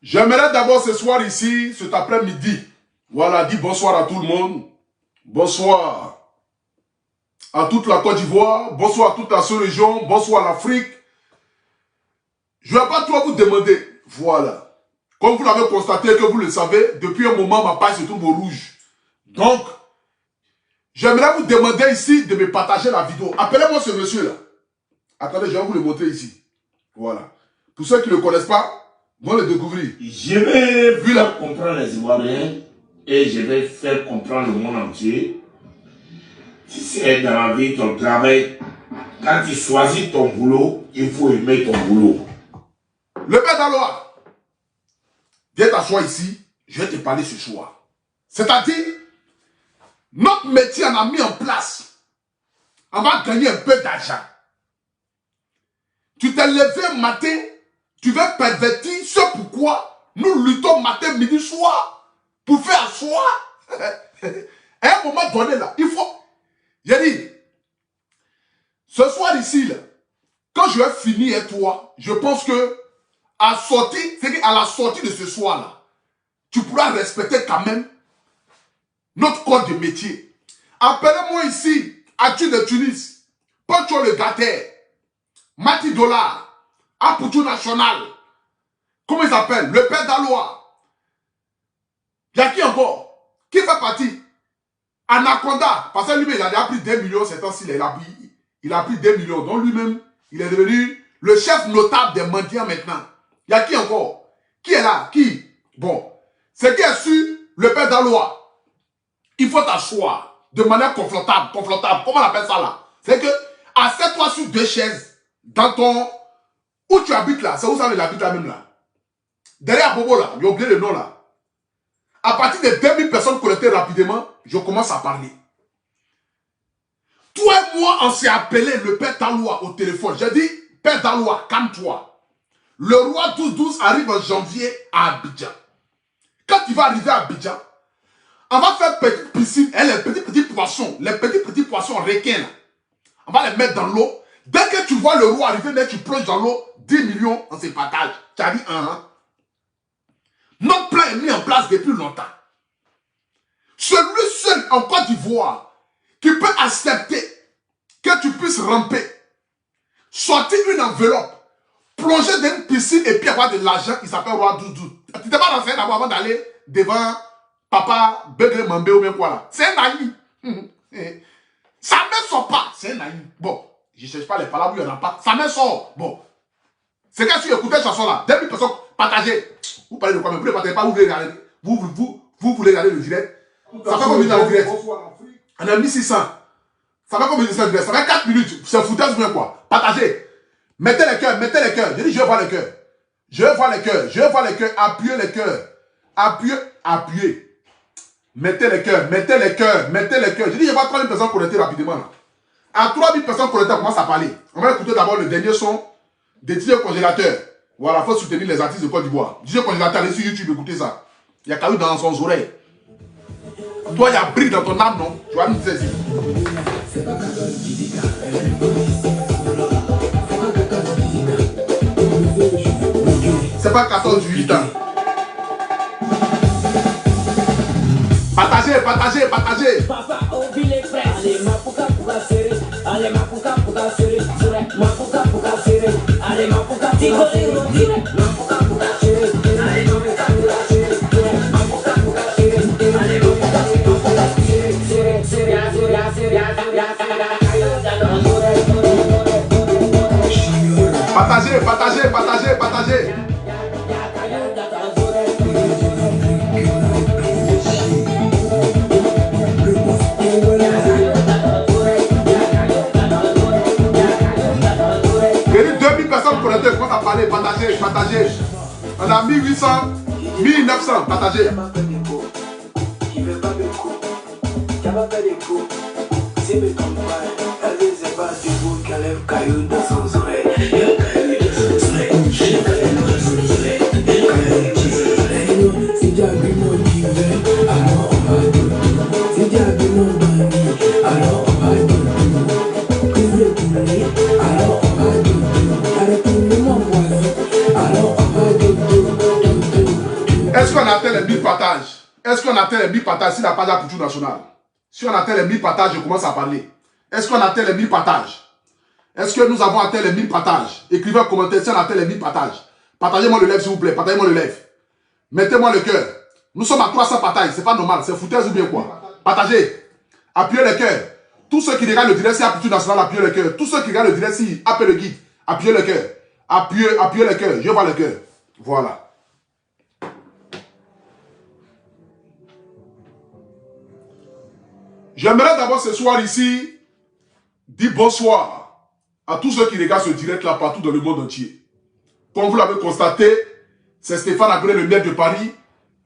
J'aimerais d'abord ce soir ici, cet après-midi, voilà, dire bonsoir à tout le monde. Bonsoir à toute la Côte d'Ivoire, bonsoir à toute la sous-région, bonsoir à l'Afrique. Je ne vais pas trop vous demander, voilà. Comme vous l'avez constaté, que vous le savez, depuis un moment, ma page se trouve au rouge. Donc, j'aimerais vous demander ici de me partager la vidéo. Appelez-moi ce monsieur-là. Attendez, je vais vous le montrer ici. Voilà. Pour ceux qui ne le connaissent pas, vont le découvrir. Je vais faire comprendre les Ivoiriens et je vais faire comprendre le monde entier. Si c'est dans la vie, ton travail, quand tu choisis ton boulot, il faut aimer ton boulot. Le père d'Aloa, viens t'asseoir ici, je vais te parler ce soir. C'est-à-dire, notre métier en a mis en place. On va gagner un peu d'argent. Tu t'es levé un matin, tu veux pervertir ce pourquoi nous luttons matin, midi, soir pour faire asseoir. À un moment donné là, il faut... J'ai dit, ce soir ici, là, quand je vais finir avec toi, je pense que à la sortie de ce soir là, tu pourras respecter quand même notre corps de métier. Appelez-moi ici, Atu de Tunis, Poncho le Gater, Mati Dollar, Apoutou National, comment il s'appelle? Le père d'Aloa. Il y a qui encore? Qui fait partie? Anaconda, parce que lui-même, il a déjà pris 2 millions ces temps-ci, il a pris 2 millions. Donc lui-même, il est devenu le chef notable des mendiants maintenant. Il y a qui encore? Qui est là? Qui? Bon, c'est qui est sûr, le père d'Aloa. Il faut t'asseoir de manière confortable. Comment on appelle ça là? C'est que, assieds-toi sur 2 chaises dans ton... Où tu habites là? C'est où ça, il habite là même là? Derrière Bobo là, j'ai oublié le nom là. À partir de 2000 personnes connectées rapidement, je commence à parler. Toi et moi, on s'est appelé le père d'Aloa au téléphone. J'ai dit, père d'Aloa, calme-toi. Le roi 12-12 arrive en janvier à Abidjan. Quand il va arriver à Abidjan, on va faire petite piscine et les petits poissons, requins, là, on va les mettre dans l'eau. Dès que tu vois le roi arriver, dès que tu plonges dans l'eau, 10 millions, on se partage. Tu as dit Notre plan est mis en place depuis longtemps. Celui seul en Côte d'Ivoire qui peut accepter que tu puisses ramper, sortir une enveloppe, plonger dans une piscine et puis avoir de l'argent, il s'appelle Roi Doudou. Tu t'es pas renseigné d'abord avant d'aller devant Papa Begré Mambé ou bien quoi là. C'est un naïf. Ça ne sort pas. C'est un naïf. Bon, je ne cherche pas les paroles où il n'y en a pas. Ça me sort. Bon. C'est quand tu écoutes cette chanson là, 2000 personnes partagées. Vous parlez de quoi? Mais vous ne partagez pas, vous voulez regarder. Vous voulez regarder le direct. Ça fait combien dans le direct? On a 1600. Ça fait combien de temps le direct? Ça fait 4 minutes. C'est foutage ou bien quoi? Partagez. Mettez les cœurs, mettez les cœurs. Je dis, je veux voir les cœurs. Je veux voir les cœurs. Je veux voir les cœurs. Appuyez les cœurs. Appuyez. Mettez les cœurs, mettez les cœurs, mettez les cœurs. Je dis, je vois 3000 personnes connectées rapidement là. À 3000 personnes connectées, on commence à parler. On va écouter d'abord le dernier son des DJ Congélateurs. Voilà, il faut soutenir les artistes de Côte d'Ivoire. DJ Congélateur, allez sur YouTube, écoutez ça. Il y a Kaou dans son oreille. Toi, il y a Brick dans ton âme, non? Tu vas nous saisir. C'est pas 14-18 ans. Partagez, partagez, partagez. Papa, oublie les frères. Allez, ma pouka pouka serré. Allez, ma pouka pouka serré. Partagez, partagez, partagez, partagez. Venez 2000 personnes connectées, je commence à parler, partagez, partagez. On a 1800, 1900, partagez. Est-ce qu'on atteint les 1000 partages? Est-ce qu'on atteint les 1000 partages si la page a Poutou National? Si on atteint les 1000 partages, je commence à parler. Est-ce qu'on atteint les 1000 partages? Est-ce que nous avons atteint les 1000 partages? Écrivez un commentaire si on atteint les 1000 partages. Partagez-moi le live s'il vous plaît. Partagez-moi le live. Mettez-moi le cœur. Nous sommes à 300 partages. C'est pas normal. C'est foutaise ou bien quoi? Partagez. Appuyez le cœur. Tous ceux qui regardent le direct si Poutou National, appuyez le cœur. Tous ceux qui regardent le direct si appellent le guide, appuyez le cœur. Appuyez le cœur. Je vois le cœur. Voilà. J'aimerais d'abord ce soir ici dire bonsoir à tous ceux qui regardent ce direct là partout dans le monde entier. Comme vous l'avez constaté, c'est Stéphane Agré, le maire de Paris,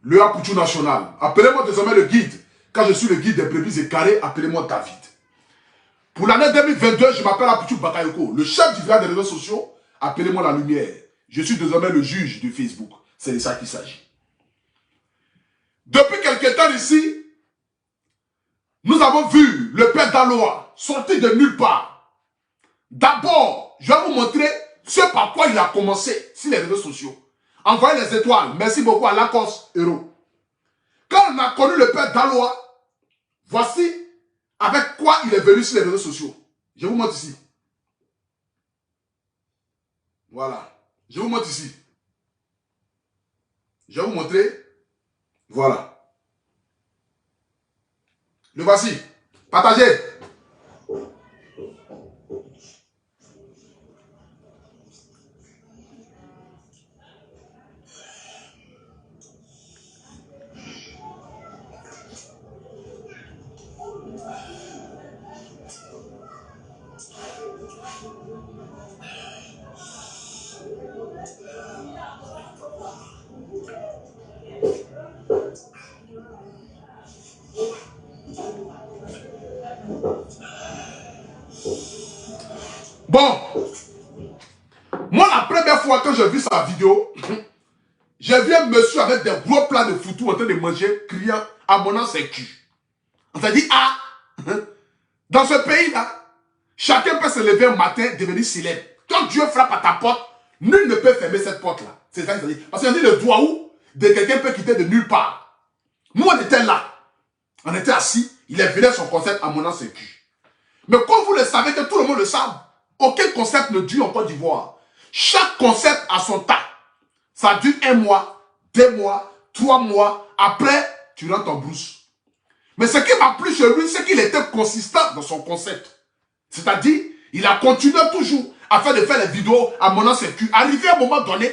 le Poutou National. Appelez-moi désormais le guide. Quand je suis le guide des brebis et carrés, appelez-moi David. Pour l'année 2022, je m'appelle Poutou Bakayoko, le chef du village des réseaux sociaux. Appelez-moi la lumière. Je suis désormais le juge de Facebook. C'est de ça qu'il s'agit. Depuis quelques temps ici, nous avons vu le père Daloa sortir de nulle part. D'abord, je vais vous montrer ce par quoi il a commencé sur les réseaux sociaux. Envoyez les étoiles. Merci beaucoup à Lacoste Héros. Quand on a connu le père Daloa, voici avec quoi il est venu sur les réseaux sociaux. Je vous montre ici. Voilà. Je vous montre ici. Je vais vous montrer. Voilà. Le voici. Partagez. Bon, moi la première fois que j'ai vu sa vidéo, j'ai vu un monsieur avec des gros plats de foutou en train de manger, criant à mon nom c'est cul. On s'est dit, ah, dans ce pays-là, chacun peut se lever un matin, devenir célèbre. Quand Dieu frappe à ta porte, nul ne peut fermer cette porte-là. C'est ça qu'il s'est dit. Parce qu'on dit le doigt où de quelqu'un peut quitter de nulle part. Nous, on était là. On était assis. Il est venu à son concept à mon nom c'est cul. Mais comme vous le savez, que tout le monde le sait, aucun concept ne dure en Côte d'Ivoire. Chaque concept a son temps. Ça dure 1 mois, 2 mois, 3 mois. Après, tu rentres en brousse. Mais ce qui m'a plu chez lui, c'est qu'il était consistant dans son concept. C'est-à-dire, il a continué toujours afin de faire les vidéos à mon ancien cul. Arrivé à un moment donné,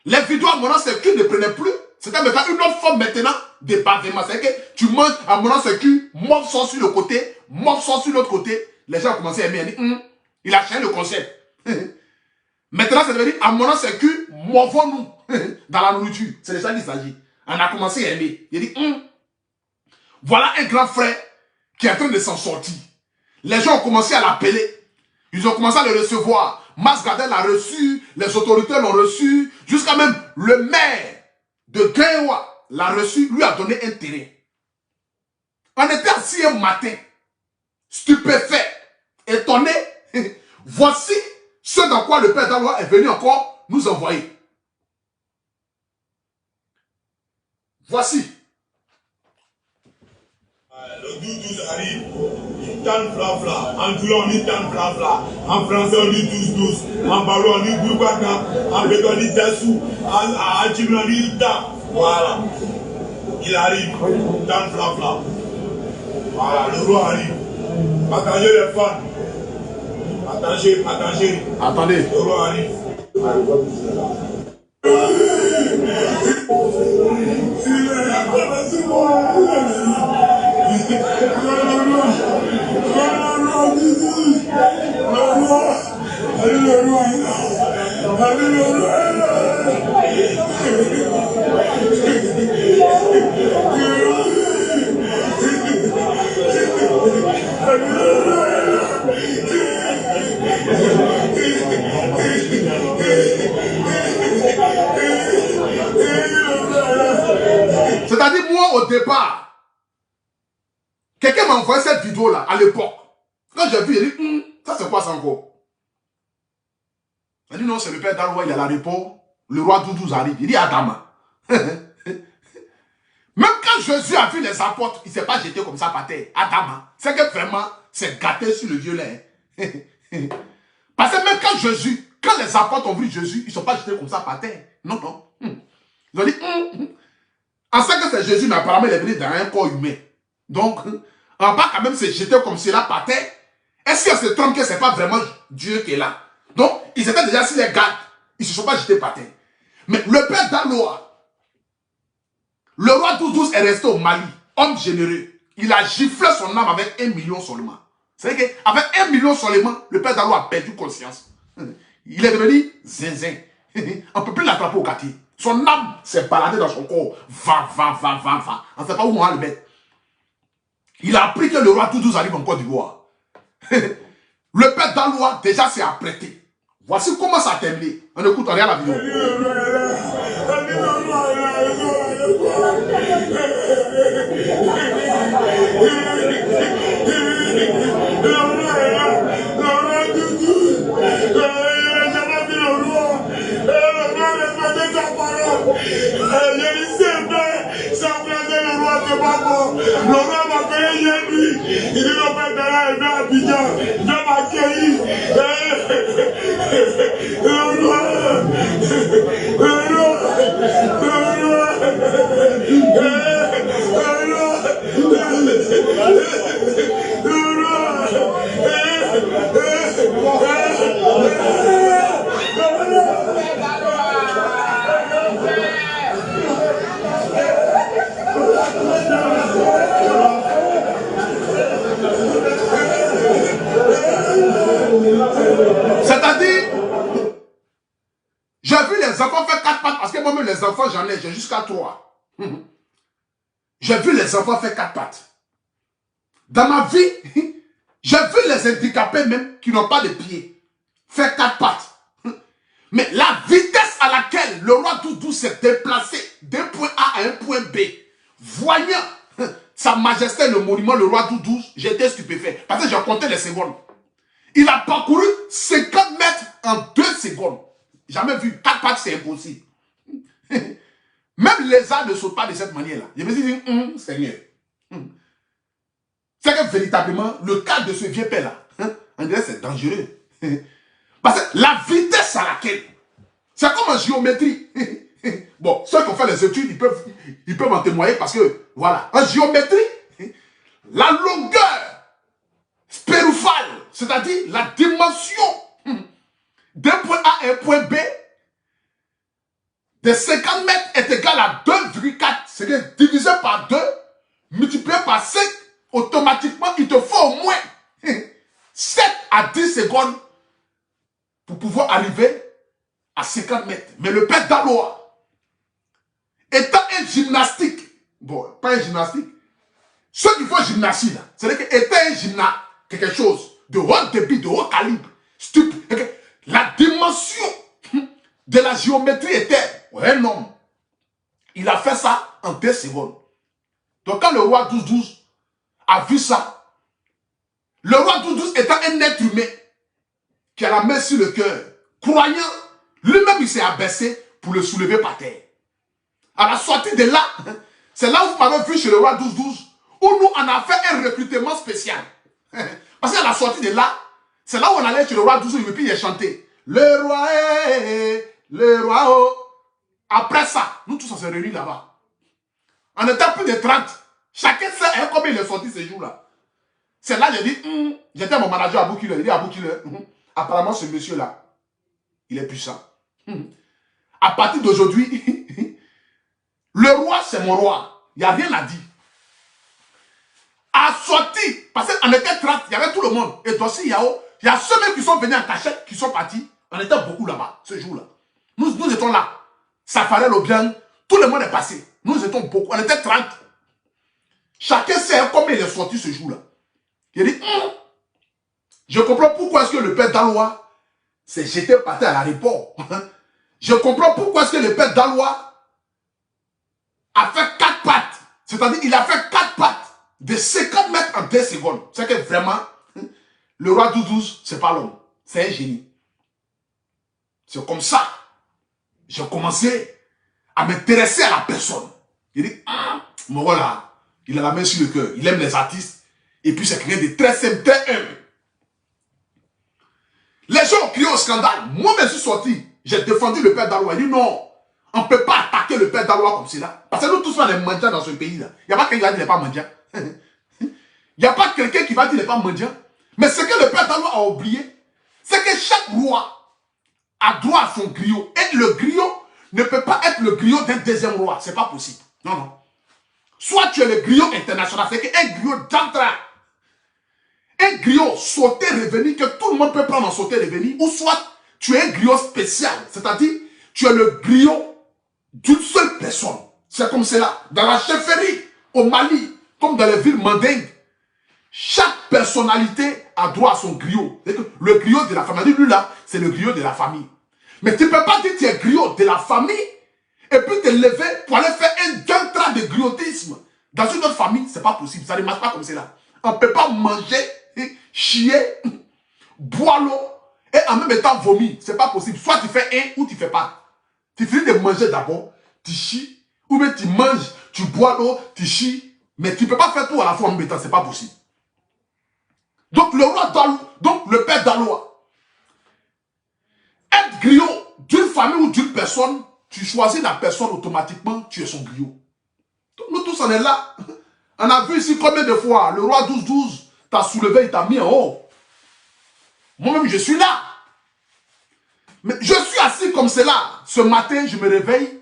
les vidéos à mon ancien cul ne prenaient plus. C'était maintenant une autre forme maintenant de bavement. C'est-à-dire que tu manges à mon ancien cul, mob sort sur le côté, mob sort sur l'autre côté. Les gens ont commencé à aimer. Il a changé le concept. Maintenant, c'est devenu à mon ancien cul, mouvons-nous dans la nourriture. C'est de ça qu'il s'agit. On a commencé à aimer. Il a dit, voilà un grand frère qui est en train de s'en sortir. Les gens ont commencé à l'appeler. Ils ont commencé à le recevoir. Mas Gardel l'a reçu, les autorités l'ont reçu, jusqu'à même le maire de Guinwa l'a reçu, lui a donné un terrain. On était assis un matin, stupéfait, étonné. Voici ce dans quoi le père Daloa est venu encore nous envoyer. Voici. Le 12 arrive. Tan Flafla. En joulant, on dit Tan Flafla. En français, on dit 12-12. En ballon, on dit Boubaka. En béton, on dit Dassou. En Jimmy, on dit Da. Voilà. Il arrive. Tan Flafla. Voilà, le roi arrive. Attendez les fans. Attendez. Attendez. Le roi arrive. C'est-à-dire, moi, au départ, quelqu'un m'a envoyé cette vidéo-là, à l'époque. Quand j'ai vu, j'ai dit, ça c'est quoi ça encore? Il dit, non, c'est le père d'Aloua, il y a l'aéroport, le roi Doudou arrive. Il dit, Adama. Même quand Jésus a vu les apôtres, il ne s'est pas jeté comme ça par terre. Adama. C'est que vraiment, c'est gâté sur le violet. Parce que même quand les apôtres ont vu Jésus, ils ne sont pas jetés comme ça par terre. Non, non. Ils ont dit, en sait que c'est Jésus, mais apparemment, il est venu dans un corps humain. Donc, on va pas quand même se jeter comme cela par terre. Est-ce qu'on se trompe que ce n'est pas vraiment Dieu qui est là? Donc, ils étaient déjà sur les gardes. Ils ne se sont pas jetés par terre. Mais le père d'Aloua, le roi Doudous est resté au Mali, homme généreux. Il a giflé son âme avec 1 million seulement. C'est-à-dire qu'avec 1 million seulement, le père d'Aloua a perdu conscience. Il est devenu zinzin. On ne peut plus l'attraper au quartier. Son âme s'est baladée dans son corps. Va. On ne sait pas où on va le mettre. Il a appris que le roi Doudous arrive en Côte d'Ivoire. Le père d'Aloua déjà s'est apprêté. Voici comment ça a terminé. On écoute, on regarde la vidéo. Le roi m'a payé hier nuit. Il dit le père d'Aloua est venu à Abidjan. Je m'accueillis. C'est-à-dire, j'ai vu les enfants faire 4 pattes, parce que moi-même les enfants j'en ai jusqu'à 3. J'ai vu les enfants faire 4 pattes. Dans ma vie, j'ai vu les handicapés même qui n'ont pas de pieds faire 4 pattes. Mais la vitesse à laquelle le roi Doudou s'est déplacé d'un point A à un point B, voyant sa majesté, le monument, le roi Doudou, j'étais stupéfait. Parce que j'ai compté les secondes. Il a parcouru 50 mètres en 2 secondes. Jamais vu. 4 pattes, c'est impossible. Même les arbres ne sautent pas de cette manière-là. Je me suis dit, Seigneur. C'est que véritablement, le cas de ce vieux père-là, on dirait c'est dangereux. Parce que la vitesse à laquelle, c'est comme en géométrie. Bon, ceux qui ont fait les études, ils peuvent en témoigner parce que, voilà, en géométrie, la longueur spérophale, c'est-à-dire la dimension d'un point A à un point B de 50 mètres est égale à 2,4. C'est-à-dire divisé par 2, multiplié par 5, automatiquement, il te faut au moins 7 à 10 secondes pour pouvoir arriver à 50 mètres. Mais le père d'Aloua, étant un gymnastique, bon, pas un gymnastique, ceux qui font gymnastique, là, c'est-à-dire qu'étant un gymnaste, quelque chose de haut débit, de haut calibre, stupide, la dimension de la géométrie était un homme. Il a fait ça en 2 secondes. Donc quand le roi 12-12 a vu ça, le roi 12-12 étant un être humain qui a la main sur le cœur, croyant, lui-même il s'est abaissé pour le soulever par terre. À la sortie de là, c'est là où vous m'avez vu chez le roi 12-12, où nous on a fait un recrutement spécial. Parce qu'à la sortie de là, c'est là où on allait chez le roi Douzou et puis il a chanté. Le roi le roi oh. Après ça, nous tous on s'est réunis là-bas. On était plus de 30. Chacun sait combien il est sorti ce jour-là. C'est là que j'ai dit, j'étais mon manager à Boukile. Il dit à Boukile, apparemment ce monsieur-là, il est puissant. À partir d'aujourd'hui, le roi c'est mon roi. Il n'y a rien à dire. À sortir, parce qu'on était 30, il y avait tout le monde. Et aussi, Yao, il y a ceux mêmes qui sont venus en cachette, qui sont partis. On était beaucoup là-bas, ce jour-là. Nous étions là. Safarel Obiang, tout le monde est passé. Nous étions beaucoup, on était 30. Chacun sait combien il est sorti ce jour-là. Il dit, je comprends pourquoi est-ce que le père Dalois s'est jeté par terre à l'aéroport. Je comprends pourquoi est-ce que le père Dalois a fait 4 pattes. C'est-à-dire, il a fait 4 pattes de 50 mètres en 2 secondes. C'est que vraiment, le roi Doudouz, c'est pas l'homme. C'est un génie. C'est comme ça. J'ai commencé à m'intéresser à la personne. Il dit, mais voilà, il a la main sur le cœur. Il aime les artistes. Et puis c'est quelqu'un de très simple, très humble. Les gens ont crié au scandale. Moi-même, je suis sorti. J'ai défendu le père Dalois. Il dit non, on ne peut pas attaquer le père Dalois comme cela. Parce que nous tous, on est mendiants dans ce pays-là. Il n'y a pas quelqu'un qui va dire qu'il n'est pas mendiant. Il n'y a pas quelqu'un qui va dire qu'il n'est pas mendiant. Mais ce que le père Dalois a oublié, c'est que chaque roi a droit à son griot. Et le griot ne peut pas être le griot d'un deuxième roi. Ce n'est pas possible. Non, non. Soit tu es le griot international, c'est qu'un griot d'entrée. Un griot sauté revenu que tout le monde peut prendre en sauté revenu, ou soit tu es un griot spécial, c'est-à-dire tu es le griot d'une seule personne. C'est comme cela. Dans la chefferie, au Mali, comme dans les villes mandingues, chaque personnalité a droit à son griot. Le griot de la famille, lui là, c'est le griot de la famille. Mais tu ne peux pas dire que tu es griot de la famille et puis te lever pour aller faire un train de griotisme. Dans une autre famille, ce n'est pas possible. Ça ne marche pas comme cela. On ne peut pas manger, chier, boire l'eau et en même temps vomir. Ce n'est pas possible. Soit tu fais un ou tu ne fais pas. Tu finis de manger d'abord, tu chies, ou bien tu manges, tu bois l'eau, tu chies. Mais tu ne peux pas faire tout à la fois en même temps. Ce n'est pas possible. Donc le roi donc le père Dalois, être griot d'une famille ou d'une personne, tu choisis la personne automatiquement, tu es son griot. Donc, nous tous on est là. On a vu ici combien de fois le roi 12-12 t'a soulevé, il t'a mis en haut. Moi-même je suis là. Mais je suis assis comme cela. Ce matin, je me réveille.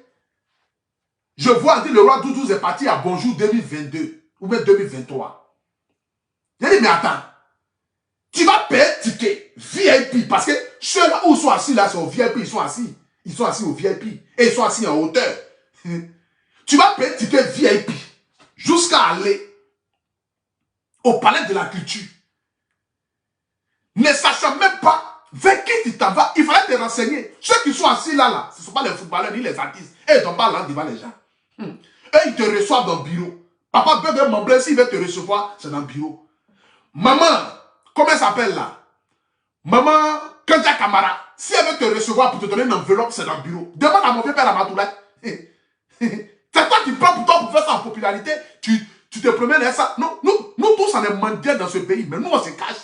Je vois dire le roi 12-12 est parti à Bonjour 2022 ou même 2023. J'ai dit mais attends. Tu vas payer ticket VIP parce que ceux-là où ils sont assis là, c'est au VIP, ils sont assis. Ils sont assis au VIP et ils sont assis en hauteur. Tu vas payer ticket VIP jusqu'à aller au palais de la culture. Ne sachant même pas vers qui tu t'en vas, il fallait te renseigner. Ceux qui sont assis là, ce ne sont pas les footballeurs ni les artistes. Et ils ne pas là devant les gens. Eux, ils te reçoivent dans le bureau. Papa Bébé Mamblin, s'il veut te recevoir, c'est dans le bureau. Maman, comment elle s'appelle là? Maman Kanja Kamara, si elle veut te recevoir pour te donner une enveloppe, c'est dans le bureau. Demande à mon vieux père Amatoula. C'est toi qui prends pour toi pour faire ça en popularité. Tu te promènes à ça. Non, nous tous on est mendiants dans ce pays, mais nous on se cache.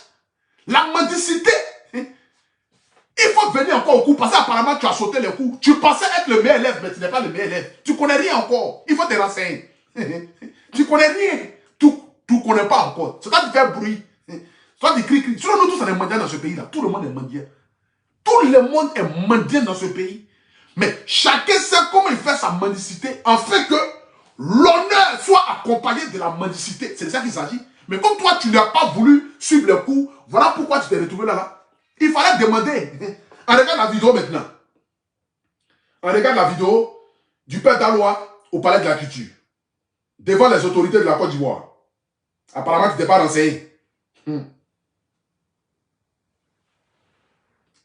La mendicité, il faut venir encore au cours, parce qu'apparemment tu as sauté les coups. Tu pensais être le meilleur élève, mais tu n'es pas le meilleur élève. Tu connais rien encore. Il faut te renseigner. Tu connais rien. Tu connais pas encore. C'est toi qui fais bruit. Toi qui cries. Sinon nous tous on est mendiants dans ce pays-là. Tout le monde est mendiant. Tout le monde est mendiant dans ce pays. Mais chacun sait comment il fait sa mendicité, en fait que l'honneur soit accompagné de la mendicité. C'est de ça qu'il s'agit. Mais comme toi, tu n'as pas voulu suivre le coup, voilà pourquoi tu t'es retrouvé là. Il fallait demander. On regarde la vidéo maintenant. On regarde la vidéo du père Dalois au palais de la culture. Devant les autorités de la Côte d'Ivoire. Apparemment, tu n'étais pas renseigné.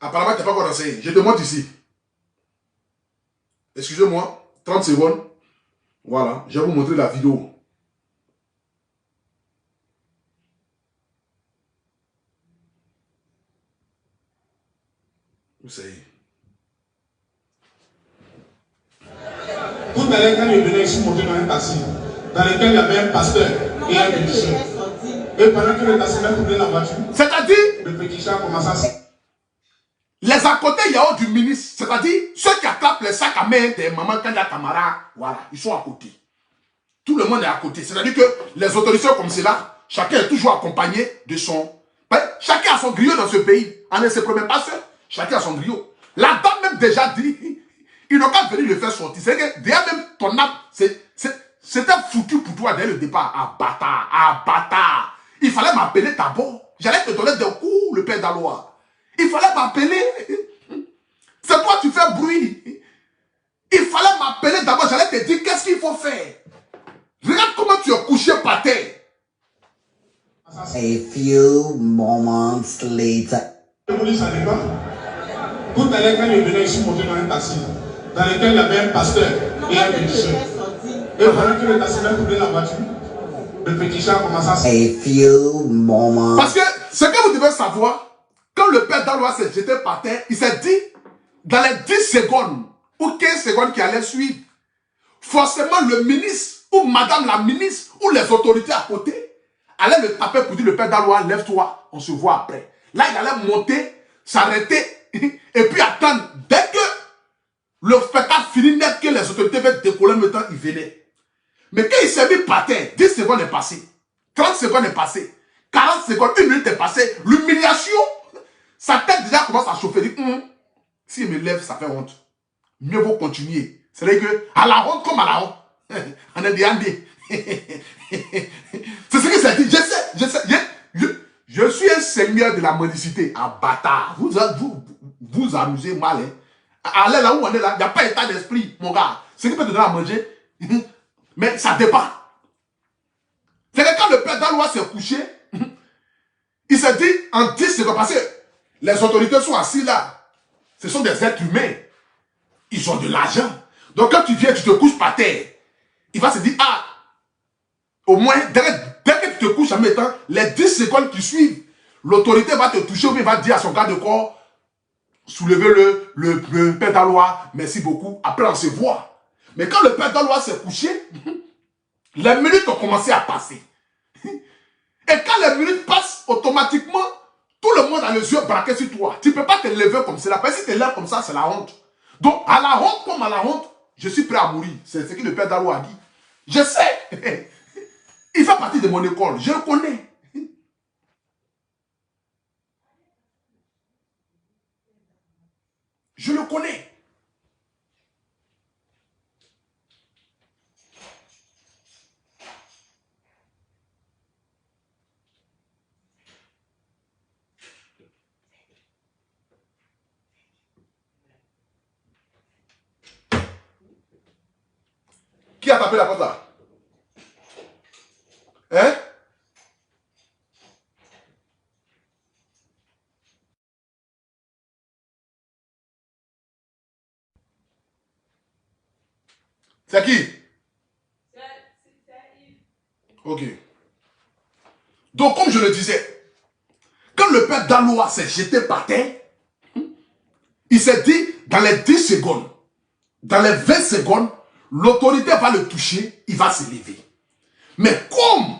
Apparemment, tu n'es pas encore renseigné. Je te montre ici. Excusez-moi, 30 secondes. Voilà, je vais vous montrer la vidéo. Vous savez. Tout à l'heure, quand il venait ici monter dans un taxi, dans lequel il y avait un pasteur et un musicien. Et pendant que le taximan tournait la voiture, c'est-à-dire, le petit chat commença à... les à côté, il y a du ministre. C'est-à-dire, ceux qui attrapent les sacs à main des mamans quand il y a camarades, voilà, ils sont à côté. Tout le monde est à côté. C'est-à-dire que les autorités comme cela, chacun est toujours accompagné de son... Chacun a son griot dans ce pays. On ne se promet pas seul. Chacun a son griot. La dame même déjà dit, ils n'ont qu'à venir le faire sortir. C'est que déjà même ton âme, c'était foutu pour toi dès le départ. Ah bâtard, ah bâtard. Il fallait m'appeler d'abord. J'allais te donner des coups, le père d'Aloa. Il fallait m'appeler. C'est toi qui fais bruit. Il fallait m'appeler d'abord. J'allais te dire qu'est-ce qu'il faut faire. Regarde comment tu es couché par terre. A few moments later. Tout à l'heure, quand il venait ici monter dans un taxi, dans lequel il y avait un pasteur et un musicien. Et pendant que le taximan tournait la voiture, le petit chat commença à... A few moments. Parce que ce que vous devez savoir, quand le père d'Aloa s'est jeté par terre, il s'est dit, dans les 10 secondes ou 15 secondes qui allaient suivre, forcément le ministre ou madame la ministre ou les autorités à côté allaient le taper pour dire le père d'Aloa, lève-toi, on se voit après. Là, il allait monter, s'arrêter et puis attendre. Dès que le spectacle finit net, que les autorités veulent décoller, maintenant il venait. Mais quand il s'est mis par terre, 10 secondes est passé, 30 secondes est passé, 40 secondes, 1 minute est passée, l'humiliation, sa tête déjà commence à chauffer. Dit, s'il me lève, ça fait honte. Mieux vaut continuer. C'est-à-dire que, à la honte comme à la honte. On est des c'est ce qu'il s'est dit. Je sais. Je suis un seigneur de la mendicité. Ah, bâtard. Vous amusez mal. Hein. Allez là où on est là, il n'y a pas état d'esprit, mon gars. Ce qui peut te donner à manger, mais ça dépend. C'est que quand le père d'Aloa s'est couché, il s'est dit en 10 secondes, parce que les autorités sont assis là. Ce sont des êtres humains. Ils ont de l'argent. Donc quand tu viens, tu te couches par terre. Il va se dire, ah, au moins, dès que tu te couches en mettant les 10 secondes qui suivent, l'autorité va te toucher ou bien va dire à son garde de corps, soulevez le père d'Aloa, merci beaucoup, après on se voit. Mais quand le père d'Aloa s'est couché, les minutes ont commencé à passer. Et quand les minutes passent, automatiquement, tout le monde a les yeux braqués sur toi. Tu ne peux pas te lever comme cela. Parce que si tu te lèves comme ça, c'est la honte. Donc, à la honte comme à la honte, je suis prêt à mourir. C'est ce que le père d'Aloa a dit. Je sais. Il fait partie de mon école. Je le connais. Je le connais. Qui a tapé la porte là? Hein? C'est qui? Ok. Donc, comme je le disais, quand le père d'Aloa s'est jeté par terre, il s'est dit, dans les 10 secondes, dans les 20 secondes, l'autorité va le toucher, il va se lever. Mais comme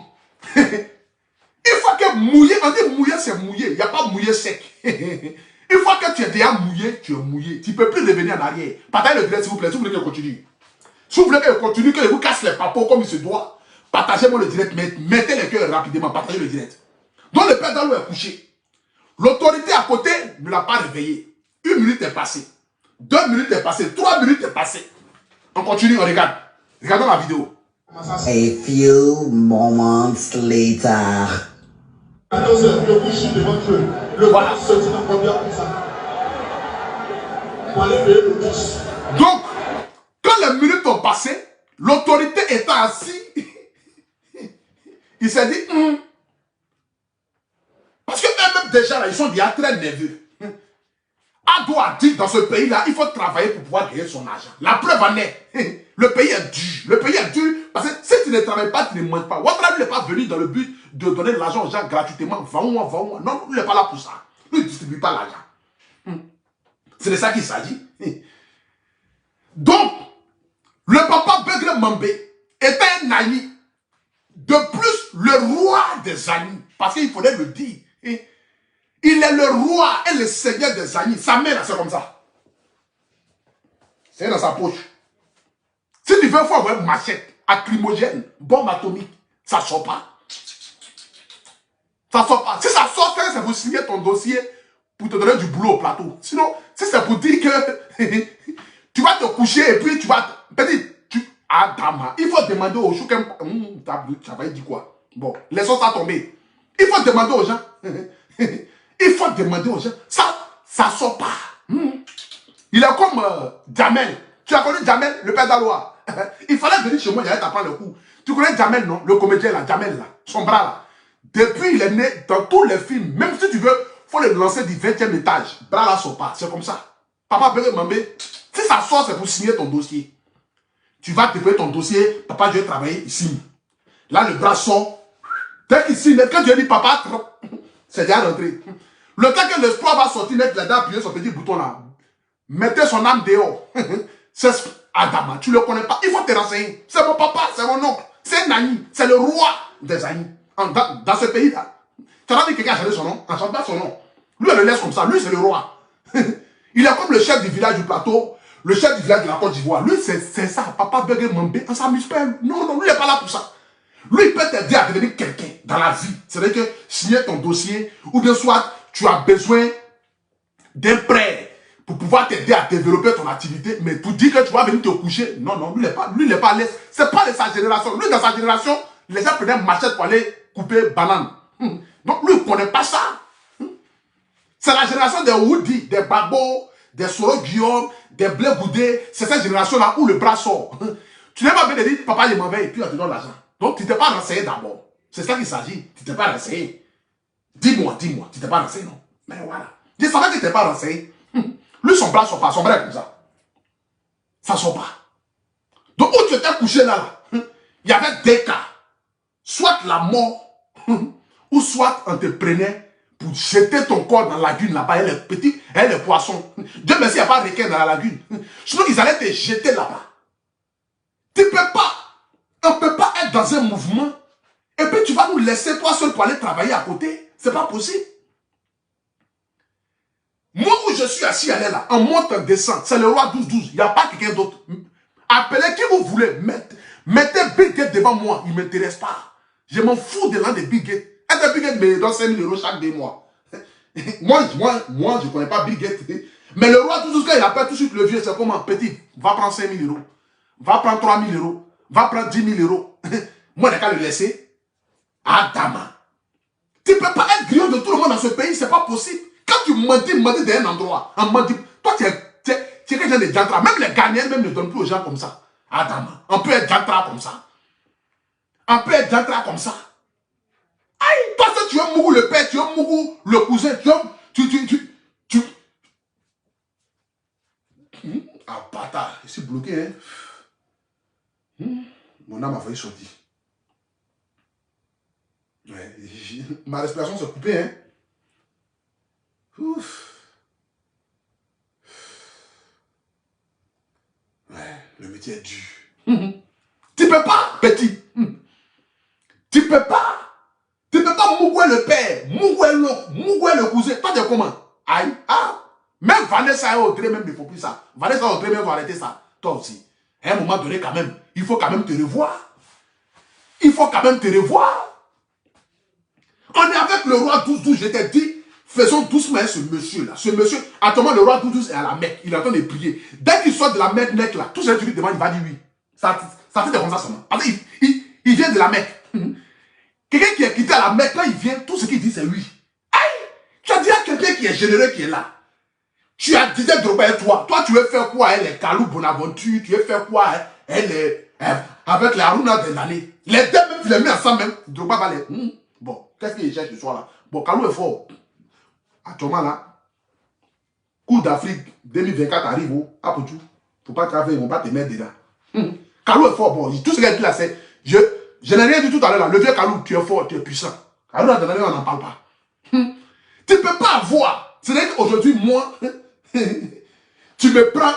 il faut que mouiller, on dit mouiller c'est mouiller, il n'y a pas mouiller sec. Une fois que tu es déjà mouillé, tu es mouillé. Tu ne peux plus revenir en arrière. Partagez le direct s'il vous plaît, si vous voulez que je continue. Si vous voulez que je continue, que je vous casse les papos comme il se doit, partagez-moi le direct, mettez les cœurs rapidement, partagez le direct. Donc le père d'Aloa est couché. L'autorité à côté ne l'a pas réveillé. 1 minute est passée. 2 minutes est passée. 3 minutes est passée. On continue, on regarde. Regardons la vidéo. A few moments later. 14 heures, le bouche devant Dieu. Le voilà sorti dans combien comme ça. Pour aller payer le bus. Donc, quand les minutes ont passé, l'autorité étant assis, il s'est dit, parce que eux-mêmes déjà là, ils sont déjà très nerveux. Ado a dit dans ce pays-là, il faut travailler pour pouvoir gagner son argent. La preuve en est, le pays est dur. Le pays est dur parce que si tu ne travailles pas, tu ne manges pas. Ouattara n'est pas venu dans le but de donner de l'argent aux gens gratuitement. Va-moi. Non, il n'est pas là pour ça. Il ne distribue pas l'argent. C'est de ça qu'il s'agit. Donc, le papa Begré Mambé était un Nani. De plus, le roi des Anis. Parce qu'il faudrait le dire. Il est le roi et le seigneur des Zagny. Sa main, c'est comme ça. C'est dans sa poche. Si tu veux faire une machette, acrymogène, bombe atomique, ça ne sort pas. Ça sort pas. Si ça sort, c'est pour signer ton dossier pour te donner du boulot au plateau. Sinon, si c'est pour dire que tu vas te coucher et puis tu vas... Ah, dama, il faut demander aux gens... Tu avais dit quoi? Bon, laissons ça tomber. Il faut demander aux gens. Il faut demander aux gens. Ça sort pas. Il est comme Jamel. Tu as connu Jamel, le père d'Aloa? Il fallait venir chez moi, j'allais t'apprendre le coup. Tu connais Jamel, non? Le comédien là, Jamel là, son bras là. Depuis, il est né dans tous les films. Même si tu veux, il faut le lancer du 20e étage. Bras là sort pas. C'est comme ça. Papa Béré Mambé, si ça sort, c'est pour signer ton dossier. Tu vas déposer ton dossier. Papa, je vais travailler ici. Là, le bras sort. Dès qu'il signe, quand tu dis papa, c'est déjà rentré. Le temps que l'espoir va sortir, net, il a appuyé son petit bouton là. Mettez son âme dehors. C'est Adama, tu ne le connais pas. Il faut te renseigner. C'est mon papa, c'est mon oncle. C'est Nani, c'est le roi des Zagny. Dans ce pays-là. Tu as dit que quelqu'un a changé son nom? On change pas son nom. Lui, elle le laisse comme ça. Lui, c'est le roi. Il est comme le chef du village du plateau, le chef du village de la Côte d'Ivoire. Lui, c'est ça. Papa Béré Mambé, on s'amuse pas. Non, non, lui, il n'est pas là pour ça. Lui, il peut t'aider à devenir quelqu'un dans la vie. C'est-à-dire que signer ton dossier, ou bien soit tu as besoin d'un prêt pour pouvoir t'aider à développer ton activité, mais pour dire que tu vas venir te coucher, non, non, lui, il n'est pas à l'aise. C'est pas de sa génération. Lui, dans sa génération, les gens prenaient une machette pour aller couper banane. Donc, lui, il ne connaît pas ça. C'est la génération des Woody, des Babo, des Soro Guillaume, des Blé Goudé. C'est cette génération-là où le bras sort. Tu n'es pas bien de dire, papa, il m'en va et puis on te donne l'argent. Donc, tu ne t'es pas renseigné d'abord. C'est ça qu'il s'agit. Tu ne t'es pas renseigné. Dis-moi, tu ne t'es pas renseigné, non? Mais voilà. Je savais que tu n'étais pas renseigné. Lui, son bras ne sort pas. Son bras est comme ça. Ça ne sort pas. Donc, où tu étais couché là, il y avait deux cas. Soit la mort, ou soit on te prenait pour jeter ton corps dans la lagune là-bas. Et les petits, et les poissons. Dieu merci, il n'y a pas de requin dans la lagune. Sinon, ils allaient te jeter là-bas. Tu ne peux pas. On ne peut pas être dans un mouvement et puis tu vas nous laisser toi seul pour aller travailler à côté. C'est pas possible. Moi où je suis assis, elle est là. En monte, en descend. C'est le roi 12-12. Il n'y a pas quelqu'un d'autre. Appelez qui vous voulez. Mettez Bill Gates devant moi. Il ne m'intéresse pas. Je m'en fous de l'un des Bill Gates. Un des Bill Gates me donne 5 000 € chaque 2 mois. moi, je ne connais pas Bill Gates. Mais le roi 12-12, quand il appelle tout de suite le vieux, c'est comment? Petit, va prendre 5 000 €. Va prendre 3 000 €. Va prendre 10 000 €. Moi, je n'ai qu'à le laisser. Adama. Tu ne peux pas être griot de tout le monde dans ce pays, c'est pas possible. Quand tu mentis d'un endroit, toi, tu es quelqu'un de jantra. Même les Ghanéens même ne donnent plus aux gens comme ça. Adama. On peut être jantra comme ça. On peut être jantra comme ça. Aïe, toi, tu es Mougou le père, tu es Mougou le cousin, tu... Ah, bâtard, je suis bloqué, hein. Mon âme a failli sortir. Ouais, ma respiration s'est coupée, hein. Ouf. Ouais, le métier est dur. Tu peux pas, petit. Tu peux pas. Tu peux pas Mougoué le père, Mougoué l'oncle, Mougoué le cousin. Toi, tu es comment? Aïe, ah. Même Vanessa et Audrey, même, il ne faut plus ça. Vanessa et Audrey, même, vont arrêter ça. Toi aussi. À un moment donné, quand même, il faut quand même te revoir. Il faut quand même te revoir. On est avec le roi 12-12, je t'ai dit, faisons doucement ce monsieur-là. Ce monsieur, actuellement, le roi 12-12 est à la Mecque. Il est en train de prier. Dès qu'il sort de la Mecque, là, tout ce que tu lui demandes, il va dire oui. Ça fait comme ça seulement. Parce qu'il vient de la Mecque. Quelqu'un qui est quitté à la Mecque, quand il vient, tout ce qu'il dit, c'est oui. Aïe! Tu as dit à quelqu'un qui est généreux qui est là. Tu as dit à Drogba et toi. Toi, tu veux faire quoi? Elle est Kalou Bonaventure. Tu veux faire quoi? Elle est avec les Haruna de l'année. Les deux, même, tu les mets ensemble, même. Drogba va les. Bon, qu'est-ce qu'il cherche ce soir là? Bon, Kalou est fort. Actuellement là, Coupe d'Afrique 2024 arrive où? À Pochou. Faut pas travailler, ils vont pas te mettre dedans. Kalou est fort. Bon, tout ce qu'il dit là, c'est. Je n'ai rien dit tout à l'heure là. Le vieux Kalou, tu es fort, tu es puissant. Kalou, dans l'année, on n'en parle pas. Tu ne peux pas avoir. C'est-à-dire qu'aujourd'hui, moi, tu me prends,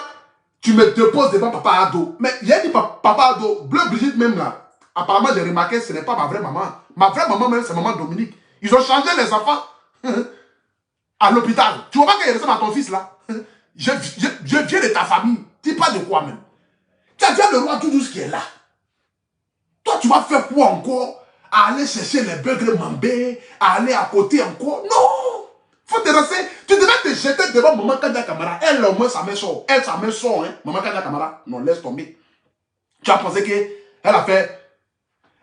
tu me déposes devant Papa Ado. Mais il y a dit Papa Ado, Bleu Brigitte même là. Apparemment, j'ai remarqué, ce n'est pas ma vraie maman. Ma vraie maman même, c'est maman Dominique. Ils ont changé les enfants à l'hôpital. Tu vois pas qu'il ressemble à ton fils là? Je viens de ta famille. Tu parles de quoi même? Tu as déjà le roi Doudou qui est là. Toi, tu vas faire quoi encore? À aller chercher les beugles mambé, à aller à côté encore? Non! Faut te rester. Tu devais te jeter devant Maman Kanda Kamara. Elle, au moins, sa main sort. Elle, sa main sort, hein. Maman Kanda Kamara. Non, laisse tomber. Tu as pensé qu'elle a fait.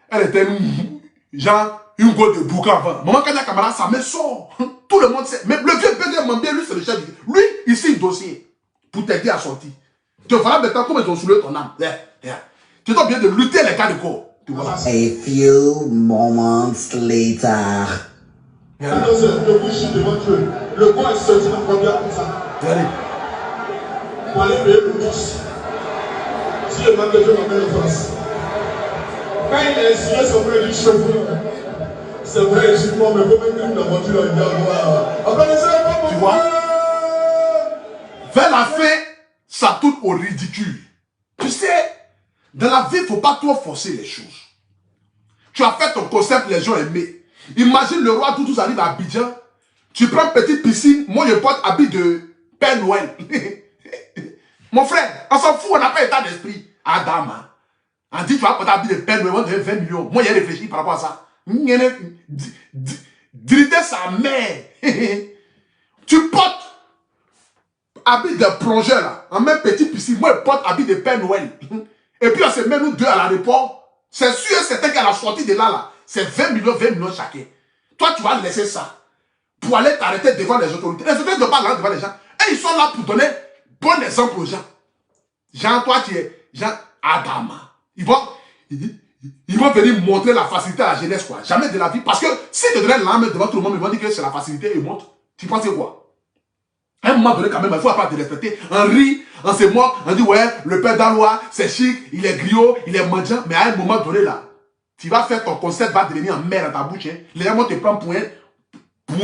Elle était genre une goutte de boucan avant. Maman Kanda Kamara, sa main sort. Tout le monde sait. Mais le vieux beugle mambé, lui, c'est le chef. Lui, ici, le dossier. Pour t'aider à sortir. Tu vois maintenant comment ils ont soulevé ton âme. Tu dois bien de lutter les cas de corps. Tu vois. A few moments later. Le boucher devant Dieu. Le corps est sorti dans le regard comme ça. Pour aller payer le tous. Si le mal de Dieu m'amène en France. Quand il a essuyé son bleu du cheveu, c'est vrai, logiquement, mais vous mettez une aventure dans le diable. Tu vois? Vers la fin, ça tourne au ridicule. Tu sais, dans la vie, il ne faut pas trop forcer les choses. Tu as fait ton concept, les gens aimaient. Imagine le roi Doudou arrive à Abidjan. Tu prends une petite piscine. Moi, je porte habit de Père Noël. Mon frère, on s'en fout, on n'a pas état d'esprit. Adam, on dit tu vas porter habit de Père Noël, on donne 20 millions. Moi, j'ai réfléchi par rapport à ça. Driter sa mère. Tu portes habit de plongeur là, en même petite piscine. Moi, je porte habit de Père Noël. Et puis, on se met nous deux à l'aéroport. C'est sûr et certain qu'à la sortie de là, c'est 20 millions chacun. Toi, tu vas laisser ça pour aller t'arrêter devant les autorités. Les autorités ne doivent pas aller devant les gens. Et ils sont là pour donner bon exemple aux gens. Jean, toi, tu es Jean Adama. Ils vont venir montrer la facilité à la jeunesse, quoi. Jamais de la vie. Parce que si tu donnes l'âme devant tout le monde, ils vont dire que c'est la facilité et ils montrent. Tu penses quoi? À un moment donné, quand même, il faut pas te respecter. On rit, on se moque, on dit, ouais, le père d'Alois, c'est chic, il est griot, il est mendiant. Mais à un moment donné, là, tu vas faire ton concept, va devenir en mer dans ta bouche. Hein. Les gens vont te prendre point, je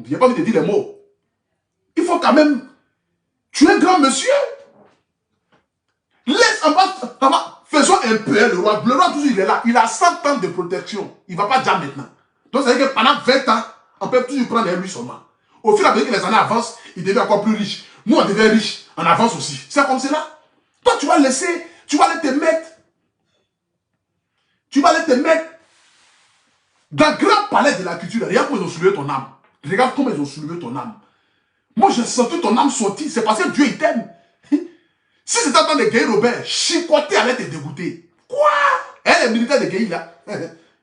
n'ai pas envie de dire les mots. Il faut quand même, tu es un grand monsieur. Laisse en bas, faisons un peu le roi. Le roi, toujours, il est là. Il a 100 ans de protection. Il ne va pas dire maintenant. Donc, ça veut dire que pendant 20 ans, on peut toujours prendre lui seulement. Au fur et à mesure que les années avancent, il devient encore plus riche. Nous, on devient riche, on avance aussi. C'est comme cela. Toi, tu vas laisser, tu vas aller te mettre. Tu vas aller te mettre dans le grand palais de la culture. Regarde comment ils ont soulevé ton âme. Regarde comment ils ont soulevé ton âme. Moi, j'ai senti ton âme sortir. C'est parce que Dieu, il t'aime. Si c'était en temps de Gueye Robert, chicoter allait te dégoûter. Quoi? Elle est militaire de Gueye, là.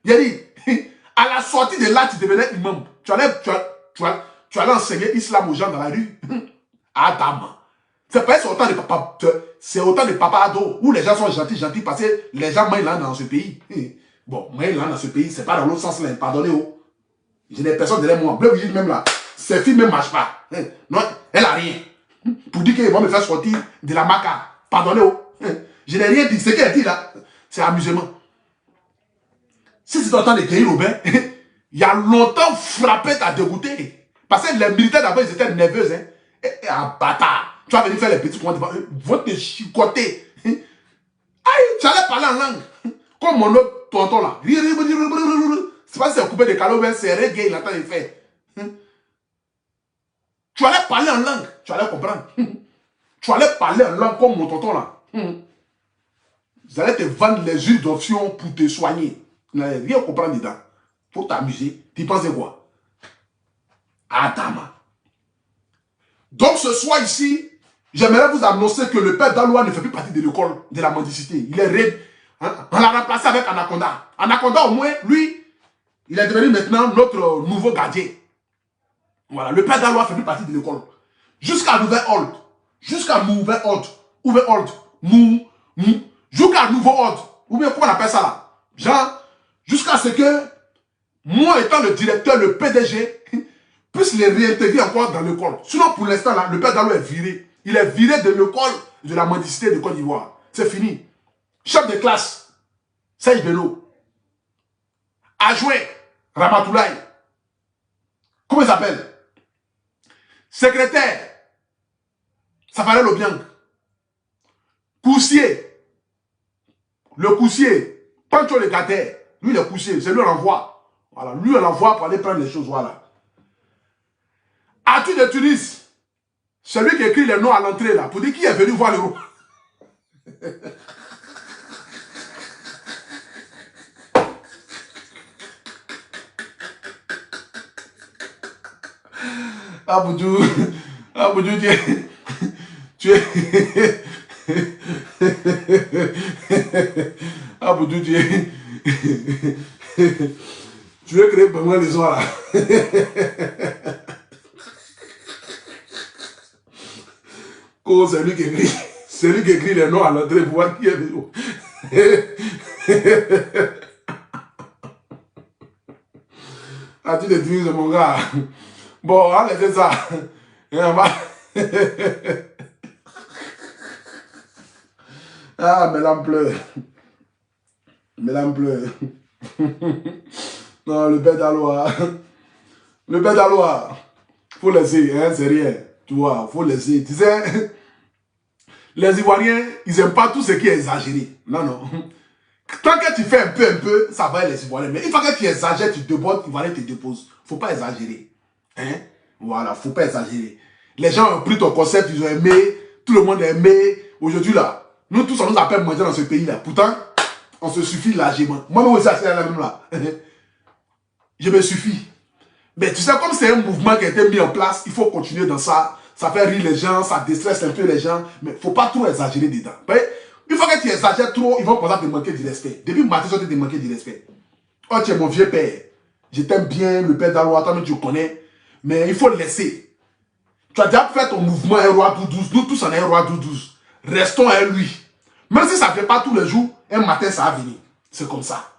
Il a dit, à la sortie de là, tu devenais imam. Tu allais enseigner l'islam aux gens dans la rue. Adam. C'est pas autant de papa, c'est autant de papa ado, où les gens sont gentils, parce que les gens mangent là dans ce pays. Bon, moi, là dans ce pays, c'est pas dans l'autre sens là, pardonnez oh. Je n'ai personne derrière moi. Bleu Brigitte même là, ces filles même marchent pas. Non, elle a rien. Pour dire qu'ils vont me faire sortir de la maca. Pardonnez oh. Je n'ai rien dit, ce qu'elle dit là, c'est amusement. Si c'est autant de Gueye Robert, il y a longtemps frappé ta dégoûté. Parce que les militaires d'abord, ils étaient nerveux, hein. Et un bâtard. Tu vas venir faire les petits commandes, ils vont te chicoter. Aïe, tu allais parler en langue. Comme mon autre tonton là. C'est pas si c'est coupé de calot, mais c'est reggae, il attend de faire. Tu allais parler en langue, tu allais comprendre. Tu allais parler en langue comme mon tonton là. Vous allez te vendre les huiles d'option pour te soigner. Tu n'allais rien comprendre dedans. Pour t'amuser. Tu pensais quoi? Adama. Donc ce soir ici, j'aimerais vous annoncer que le père d'Alois ne fait plus partie de l'école de la mendicité. Il est raide. On l'a remplacé avec Anaconda. Anaconda au moins, lui, il est devenu maintenant notre nouveau gardien. Voilà, le père d'Alois ne fait plus partie de l'école. Jusqu'à nouvel ordre. Jusqu'à nouvel ordre. Nouvel ordre. Jusqu'à nouveau ordre. Ou bien comment on appelle ça là? Genre, jusqu'à ce que, moi étant le directeur, le PDG, puisse les réintégrer encore dans l'école. Sinon, pour l'instant, là, le père d'Alois est viré. Il est viré de l'école de la mendicité de Côte d'Ivoire. C'est fini. Chef de classe, Saïd Bello. Adjoint, Ramatoulaye. Comment il s'appelle? Secrétaire, Safarel Obiang. Coussier. Le coussier, Pancho le Gater. Lui, le coussier, c'est lui l'envoi. Voilà, lui, on l'envoie pour aller prendre les choses, voilà. Arthur de Tunis, c'est lui qui écrit les noms à l'entrée, là, pour dire qui est venu voir le roi. Ah, Boudou, tu es... Ah, Boudou, tu es... Tu veux créer pour moi les soirs, là. C'est lui qui écrit les noms à l'entrée pour voir qui est venu. Ah, tu t'es mon gars. Bon, allez, c'est ça. Ah, mais l'âme pleure. Mais l'âme pleure. Non, le père d'Aloha. Le père d'Aloha. Faut laisser, hein, c'est rien. Tu vois, faut laisser. Tu sais, les Ivoiriens, ils n'aiment pas tout ce qui est exagéré. Non, non. Tant que tu fais un peu, ça va les Ivoiriens. Mais une fois que tu exagères, tu débordes, Ivoiriens te déposent. Faut pas exagérer. Hein? Voilà, faut pas exagérer. Les gens ont pris ton concept, ils ont aimé. Tout le monde a aimé. Aujourd'hui, là, nous tous, on nous appelle manger dans ce pays-là. Pourtant, on se suffit largement. Moi-même aussi, c'est la même là. Je me suffis. Mais tu sais, comme c'est un mouvement qui a été mis en place, il faut continuer dans ça. Ça fait rire les gens, ça déstresse un peu les gens. Mais il ne faut pas trop exagérer dedans. Une fois que tu exagères trop, ils vont penser te manquer du respect. Depuis le matin, ils vont te manquer du respect. Oh, tu es mon vieux père. Je t'aime bien, le père d'Aloha, toi-même tu le connais. Mais il faut le laisser. Tu as déjà fait ton mouvement un roi 12. Nous tous, on est un roi 12. Restons à lui. Même si ça ne fait pas tous les jours, un matin, ça va venir. C'est comme ça.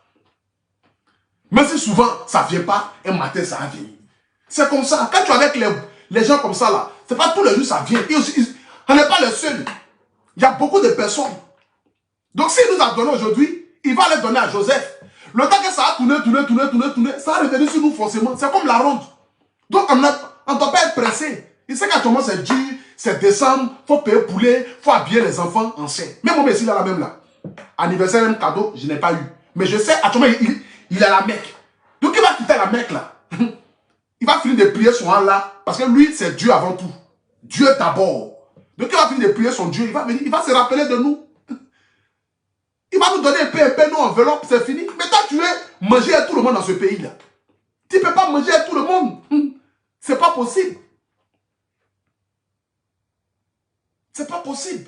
Même si souvent, ça ne vient pas, un matin, ça va venir. C'est comme ça. Quand tu es avec les gens comme ça, là, c'est pas tous les jours ça vient. Et aussi, on n'est pas le seul. Il y a beaucoup de personnes. Donc, s'il nous a donné aujourd'hui, il va les donner à Joseph. Le temps que ça a tourné, ça va revenir sur nous forcément. C'est comme la ronde. Donc, on ne doit pas être pressé. Il sait qu'actuellement, c'est dur, c'est décembre, il faut payer poulet, il faut habiller les enfants anciens. Même mon messie, là, la même là. Anniversaire, même cadeau, je n'ai pas eu. Mais je sais, actuellement, il a la Mecque. Donc, il va quitter la Mecque, là. Il va finir de prier son Allah, parce que lui, c'est Dieu avant tout. Dieu d'abord. Donc, il va finir de prier son Dieu, il va venir, il va se rappeler de nous. Il va nous donner un peu, nous, enveloppe, c'est fini. Mais toi, tu veux manger à tout le monde dans ce pays-là. Tu ne peux pas manger à tout le monde. C'est pas possible. C'est pas possible.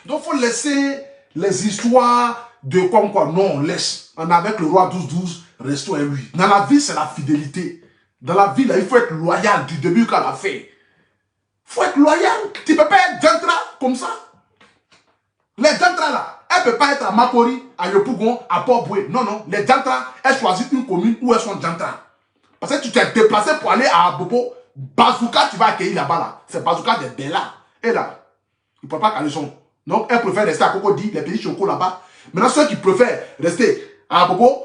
Donc, il faut laisser les histoires de comme quoi. Non, on laisse. On est avec le roi 12-12, restons à lui. Dans la vie, c'est la fidélité. Dans la vie, là, il faut être loyal du début qu'à la fin. Il faut être loyal. Tu ne peux pas être jantra comme ça. Les jantra, là, elle ne peut pas être à Makori, à Yopougon, à Port-Boué. Non, non. Les jantra, elles choisissent une commune où elles sont jantra. Parce que tu t'es déplacé pour aller à Abobo. Bazooka, tu vas accueillir là-bas, là. C'est Bazooka de Bella. Et là, il ne peut pas caler son. Donc, elle préfère rester à Cocody, les pays chocos là-bas. Maintenant, ceux qui préfèrent rester à Abobo,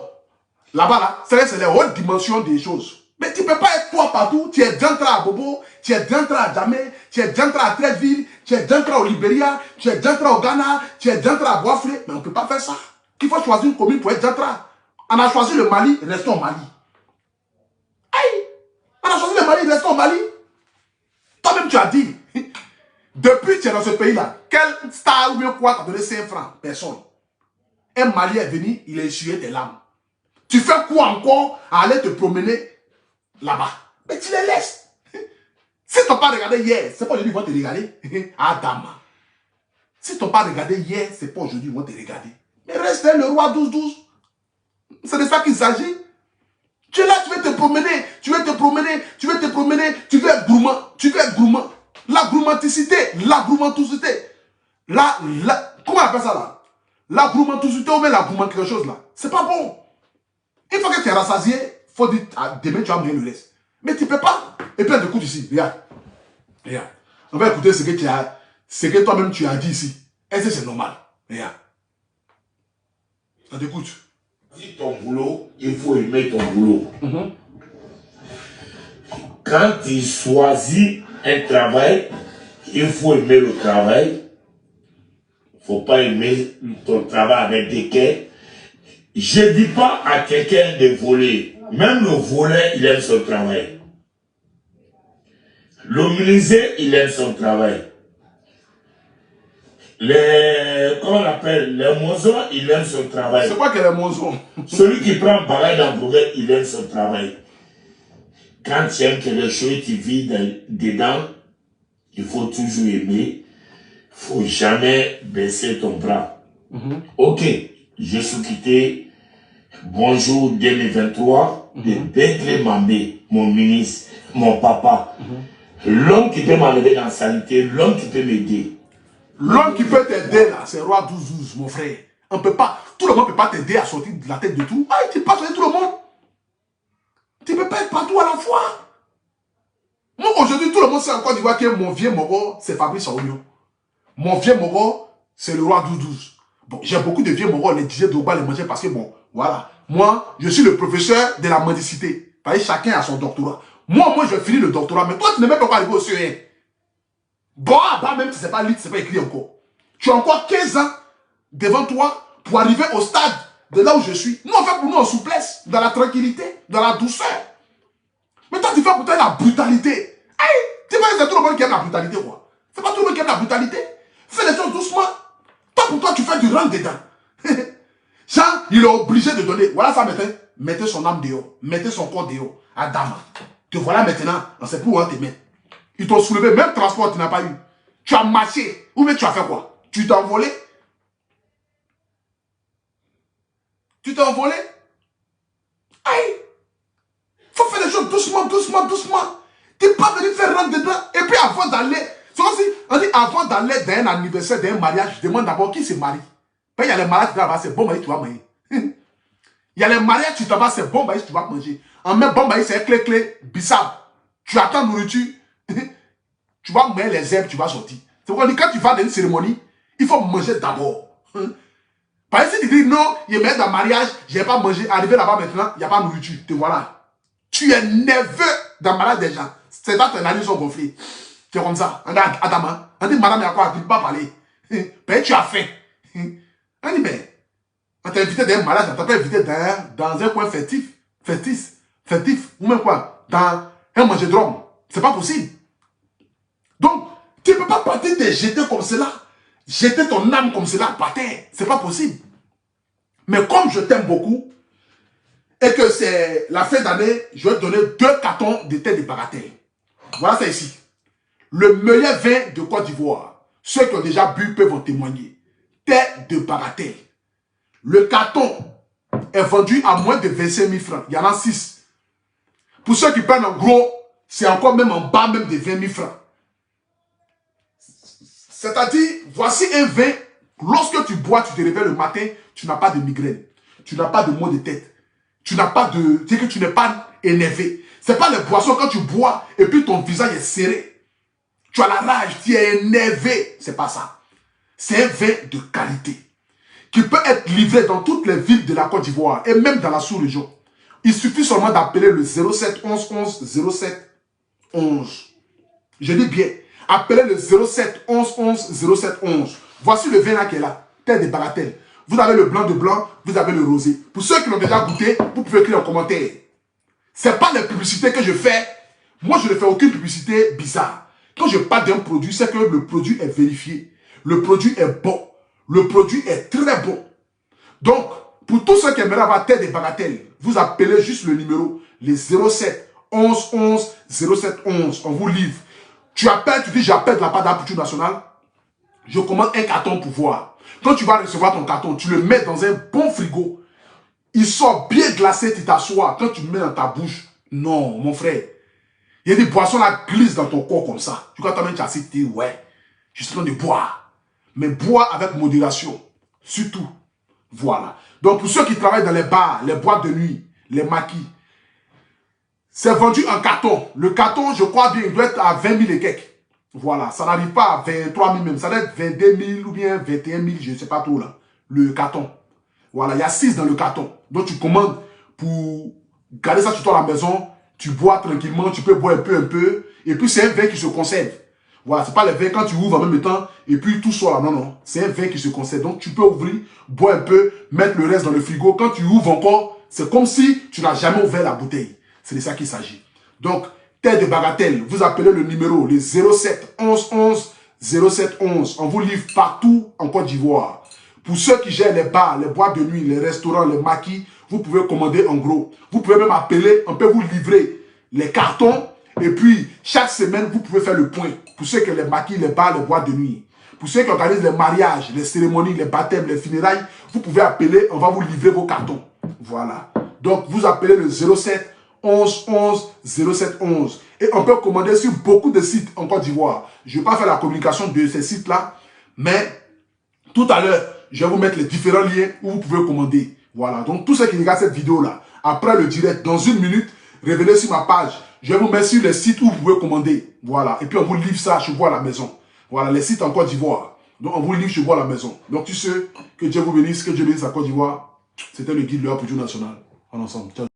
là-bas, là, c'est les hautes dimensions des choses. Mais tu ne peux pas être toi partout. Tu es jantra à Bobo, tu es jantra à Djamé, tu es jantra à Trècheville, tu es jantra au Libéria, tu es jantra au Ghana, tu es jantra à Boisflé. Mais on ne peut pas faire ça. Il faut choisir une commune pour être jantra. On a choisi le Mali, restons au Mali. Aïe! On a choisi le Mali, restons au Mali. Toi-même, tu as dit, depuis que tu es dans ce pays-là, quel star ou bien quoi t'a donné 5 francs? Personne. Un Mali est venu, il a essuyé tes larmes. Tu fais quoi encore à aller te promener là-bas? Mais tu les laisses. Si tu n'as pas regardé hier, c'est pas aujourd'hui qu'ils vont te regarder. Adam. Si tu n'as pas regardé hier, c'est pas aujourd'hui qu'ils vont te regarder. Mais reste le roi 12-12. C'est de ça qu'il s'agit. Tu es là, tu veux te promener, tu veux être gourmand, tu veux être gourmand. La gourmanticité, comment on appelle ça là? La gourmanticité ou bien la gourmand quelque chose là. C'est pas bon. Une fois que tu es rassasié, il faut dire, demain tu vas manger le reste. Mais tu ne peux pas. Et puis, écoute ici, regarde. Regarde. On va écouter ce que toi-même tu as dit ici. Est-ce que c'est normal? Regarde. On t'écoute. Si ton boulot, il faut aimer ton boulot. Quand tu choisis un travail, il faut aimer le travail. Il ne faut pas aimer ton travail avec des quais. Je ne dis pas à quelqu'un de voler. Même le voleur, il aime son travail. Le menuisier, il aime son travail. Comment on appelle, les moisons, il aime son travail. C'est quoi que les moisons? Celui qui prend bagaille d'hamburger, il aime son travail. Quand tu aimes quelque chose, tu vis dedans, il faut toujours aimer. Il ne faut jamais baisser ton bras. Ok, je suis quitté. Bonjour 2023 de Bentley Mambé, mon ministre, mon papa. L'homme qui peut m'enlever dans la saleté, l'homme qui peut m'aider. L'homme qui peut t'aider là, c'est Roi 12-12, mon frère. On peut pas, tout le monde ne peut pas t'aider à sortir de la tête de tout. Ah, tu ne peux pas sortir tout le monde. Tu ne peux pas être partout à la fois. Moi, aujourd'hui, tout le monde sait en Côte d'Ivoire que mon vieux Moro, c'est Fabrice Aounion. Mon vieux Moro, c'est le Roi 12-12. Bon, j'ai beaucoup de vieux Moro, les DJ Drogba, les manger parce que bon, voilà. Moi, je suis le professeur de la mendicité. Parce que chacun a son doctorat. Moi, je finis le doctorat, mais toi, tu n'es même pas arrivé au CE1. Bon, bah, même si c'est pas lit, c'est pas écrit encore. Tu as encore 15 ans devant toi pour arriver au stade de là où je suis. Nous, on fait pour nous en souplesse, dans la tranquillité, dans la douceur. Mais toi, tu fais pour toi la brutalité. Aïe, tu vois, c'est tout le monde qui aime la brutalité, quoi. C'est pas tout le monde qui aime la brutalité. Fais les choses doucement. Toi, pour toi, tu fais du rentre dedans. Ça, il est obligé de donner. Voilà ça maintenant. Mettez son âme dehors. Mettez son corps dehors. Adam. Te voilà maintenant. On ne sait plus où on te met. Ils t'ont soulevé. Même transport, tu n'as pas eu. Tu as marché. Ou bien tu as fait quoi? Tu t'es envolé? Tu t'es envolé? Aïe! Faut faire les choses doucement, doucement, doucement. Tu n'es pas venu faire rentrer dedans. Et puis avant d'aller, c'est comme si, on dit avant d'aller dans un anniversaire, dans un mariage, je demande d'abord qui se marie. Il y a les mariages, tu vas c'est bon maïs, tu vas manger. Il y a les mariages, tu t'en vas, c'est bon maïs, tu vas manger. En même bon maïs, c'est clé, bissab. Tu attends nourriture, tu vas manger les herbes, tu vas sortir. C'est pourquoi quand tu vas dans une cérémonie, il faut manger d'abord. Parce que si tu dis non, il met dans le mariage, je n'ai pas mangé, arrivé là-bas maintenant, il n'y a pas de nourriture. Te voilà. Tu es nerveux dans le mariage des gens. C'est dans tes nariz sont gonflés. Tu es comme ça. On dit, Adama, on dit, madame, il y a quoi? Tu ne peux pas parler. Ben, tu as faim. On dit, mais, on t'a invité dans un mariage, on t'a pas invité dans un coin festif, ou même quoi, dans un manger de rhum. C'est pas possible. Donc, tu ne peux pas partir te jeter comme cela, jeter ton âme comme cela par terre. C'est pas possible. Mais comme je t'aime beaucoup, et que c'est la fin d'année, je vais te donner 2 cartons de thé de bagatelle. Voilà ça ici. Le meilleur vin de Côte d'Ivoire. Ceux qui ont déjà bu peuvent en témoigner. Thé de bagatelle. Le carton est vendu à moins de 25 000 francs. Il y en a 6. Pour ceux qui prennent en gros, c'est encore même en bas même de 20 000 francs. C'est-à-dire, voici un vin, lorsque tu bois, tu te réveilles le matin, tu n'as pas de migraine. Tu n'as pas de maux de tête. Tu n'as pas de... C'est que tu n'es pas énervé. C'est pas les boissons quand tu bois et puis ton visage est serré. Tu as la rage, tu es énervé. C'est pas ça. C'est un vin de qualité qui peut être livré dans toutes les villes de la Côte d'Ivoire et même dans la sous-région. Il suffit seulement d'appeler le 07 11 11 07 11. Je dis bien, appelez le 07 11 11 07 11. Voici le vin là qui est là, tête de bagatelle. Vous avez le blanc de blanc, vous avez le rosé. Pour ceux qui l'ont déjà goûté, vous pouvez écrire en commentaire. Ce n'est pas les publicités que je fais. Moi, je ne fais aucune publicité bizarre. Quand je parle d'un produit, c'est que le produit est vérifié. Le produit est bon. Le produit est très bon. Donc, pour tous ceux qui aimeraient avoir tête de bagatelle, vous appelez juste le numéro, les 07 11 11 07 11. On vous livre. Tu appelles, tu dis j'appelle de la part d'Apouture Nationale. Je commande un carton pour voir. Quand tu vas recevoir ton carton, tu le mets dans un bon frigo. Il sort bien glacé, tu t'assois. Quand tu le mets dans ta bouche, non, mon frère. Il y a des boissons là glissent dans ton corps comme ça. Tu vois, toi-même, tu as cité, ouais, je suis en train de boire. Mais bois avec modération. Surtout. Voilà. Donc, pour ceux qui travaillent dans les bars, les boîtes de nuit, les maquis, c'est vendu en carton. Le carton, je crois bien, il doit être à 20 000 et quelques. Voilà, ça n'arrive pas à 23 000 même. Ça doit être 22 000 ou bien 21 000, je ne sais pas trop là. Le carton. Voilà, il y a 6 dans le carton. Donc tu commandes pour garder ça sur toi à la maison. Tu bois tranquillement, tu peux boire un peu. Et puis c'est un vin qui se conserve. Voilà, c'est pas le vin quand tu ouvres en même temps et puis tout sort là. Non, non. C'est un vin qui se conserve. Donc tu peux ouvrir, boire un peu, mettre le reste dans le frigo. Quand tu ouvres encore, C'est comme si tu n'as jamais ouvert la bouteille. C'est de ça qu'il s'agit. Donc, tête de bagatelle, vous appelez le numéro, le 07 11 11 07 11. On vous livre partout en Côte d'Ivoire. Pour ceux qui gèrent les bars, les boîtes de nuit, les restaurants, les maquis, vous pouvez commander en gros. Vous pouvez même appeler, on peut vous livrer les cartons. Et puis, chaque semaine, vous pouvez faire le point. Pour ceux qui ont les maquis, les bars, les boîtes de nuit. Pour ceux qui organisent les mariages, les cérémonies, les baptêmes, les funérailles, vous pouvez appeler, on va vous livrer vos cartons. Voilà. Donc, vous appelez le 07 11 11 07 11. Et on peut commander sur beaucoup de sites en Côte d'Ivoire. Je ne vais pas faire la communication de ces sites-là, mais tout à l'heure, je vais vous mettre les différents liens où vous pouvez commander. Voilà. Donc, tous ceux qui regardent cette vidéo-là, après le direct, dans une minute, revenez sur ma page. Je vais vous mettre sur les sites où vous pouvez commander. Voilà. Et puis, on vous livre ça chez vous à la maison. Voilà, les sites en Côte d'Ivoire. Donc, on vous livre chez vous à la maison. Donc, tu sais, que Dieu vous bénisse, que Dieu bénisse la Côte d'Ivoire. C'était le guide de la National. En ensemble. Ciao.